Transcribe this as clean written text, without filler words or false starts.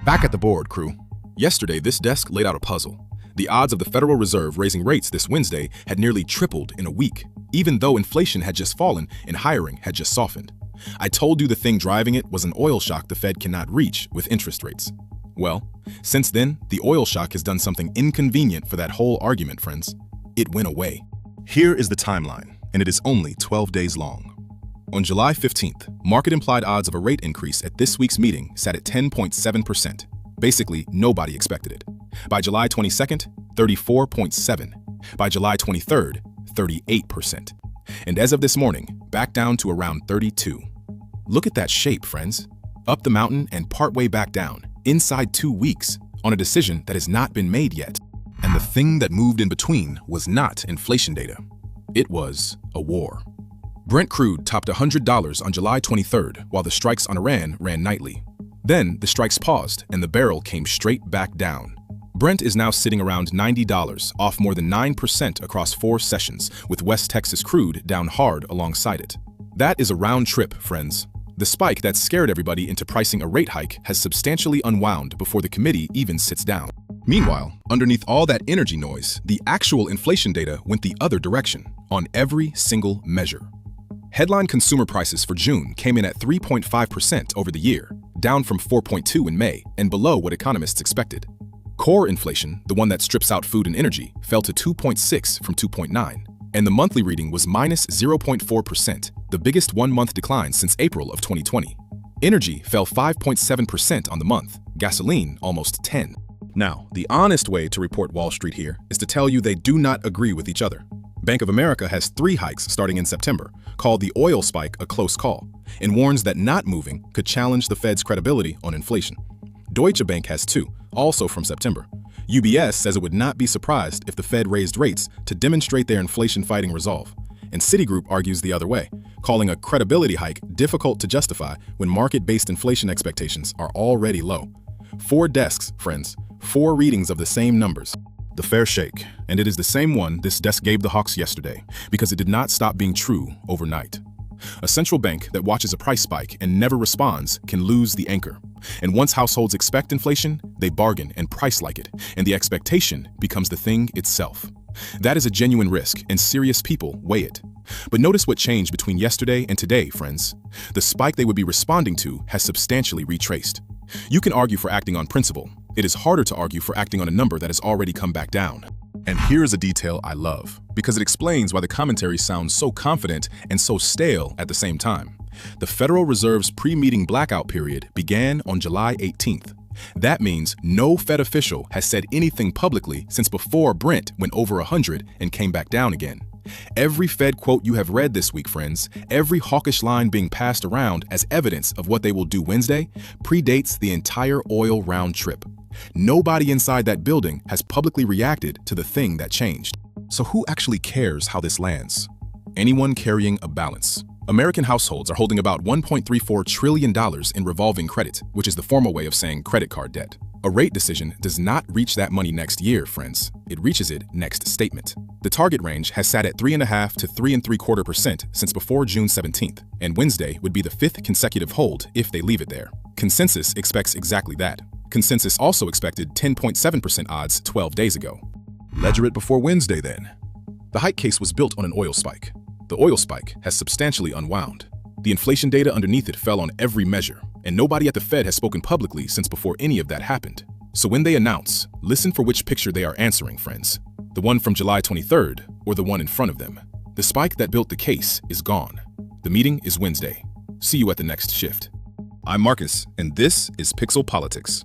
Back at the board, crew. Yesterday, this desk laid out a puzzle. The odds of the Federal Reserve raising rates this Wednesday had nearly tripled in a week, even though inflation had just fallen and hiring had just softened. I told you the thing driving it was an oil shock the Fed cannot reach with interest rates. Well, since then, the oil shock has done something inconvenient for that whole argument, friends. It went away. Here is the timeline, and it is only 12 days long. On July 15th, market-implied odds of a rate increase at this week's meeting sat at 10.7%. Basically, nobody expected it. By July 22nd, 34.7%. By July 23rd, 38%. And as of this morning, back down to around 32%. Look at that shape, friends. Up the mountain and partway back down, inside 2 weeks, on a decision that has not been made yet. And the thing that moved in between was not inflation data. It was a war. Brent crude topped $100 on July 23rd, while the strikes on Iran ran nightly. Then the strikes paused and the barrel came straight back down. Brent is now sitting around $90, off more than 9% across 4 sessions, with West Texas crude down hard alongside it. That is a round trip, friends. The spike that scared everybody into pricing a rate hike has substantially unwound before the committee even sits down. Meanwhile, underneath all that energy noise, the actual inflation data went the other direction on every single measure. Headline consumer prices for June came in at 3.5% over the year, down from 4.2% in May and below what economists expected. Core inflation, the one that strips out food and energy, fell to 2.6% from 2.9%, and the monthly reading was minus 0.4%, the biggest one-month decline since April of 2020. Energy fell 5.7% on the month, gasoline almost 10%. Now, the honest way to report Wall Street here is to tell you they do not agree with each other. Bank of America has 3 hikes starting in September, called the oil spike a close call, and warns that not moving could challenge the Fed's credibility on inflation. Deutsche Bank has 2, also from September. UBS says it would not be surprised if the Fed raised rates to demonstrate their inflation-fighting resolve. And Citigroup argues the other way, calling a credibility hike difficult to justify when market-based inflation expectations are already low. 4 desks, friends, 4 readings of the same numbers. The fair shake, and it is the same one this desk gave the hawks yesterday, because it did not stop being true overnight. A central bank that watches a price spike and never responds can lose the anchor. And once households expect inflation, they bargain and price like it, and the expectation becomes the thing itself. That is a genuine risk, and serious people weigh it. But notice what changed between yesterday and today, friends. The spike they would be responding to has substantially retraced. You can argue for acting on principle. It is harder to argue for acting on a number that has already come back down. And here's a detail I love, because it explains why the commentary sounds so confident and so stale at the same time. The Federal Reserve's pre-meeting blackout period began on July 18th. That means no Fed official has said anything publicly since before Brent went over 100 and came back down again. Every Fed quote you have read this week, friends, every hawkish line being passed around as evidence of what they will do Wednesday, predates the entire oil round trip. Nobody inside that building has publicly reacted to the thing that changed. So who actually cares how this lands? Anyone carrying a balance. American households are holding about $1.34 trillion in revolving credit, which is the formal way of saying credit card debt. A rate decision does not reach that money next year, friends. It reaches it next statement. The target range has sat at 3.5% to 3.75% since before June 17th, and Wednesday would be the 5th consecutive hold if they leave it there. Consensus expects exactly that. Consensus also expected 10.7% odds 12 days ago. Ledger it before Wednesday then. The hike case was built on an oil spike. The oil spike has substantially unwound. The inflation data underneath it fell on every measure, and nobody at the Fed has spoken publicly since before any of that happened. So when they announce, listen for which picture they are answering, friends. The one from July 23rd or the one in front of them. The spike that built the case is gone. The meeting is Wednesday. See you at the next shift. I'm Marcus, and this is Pixel Politics.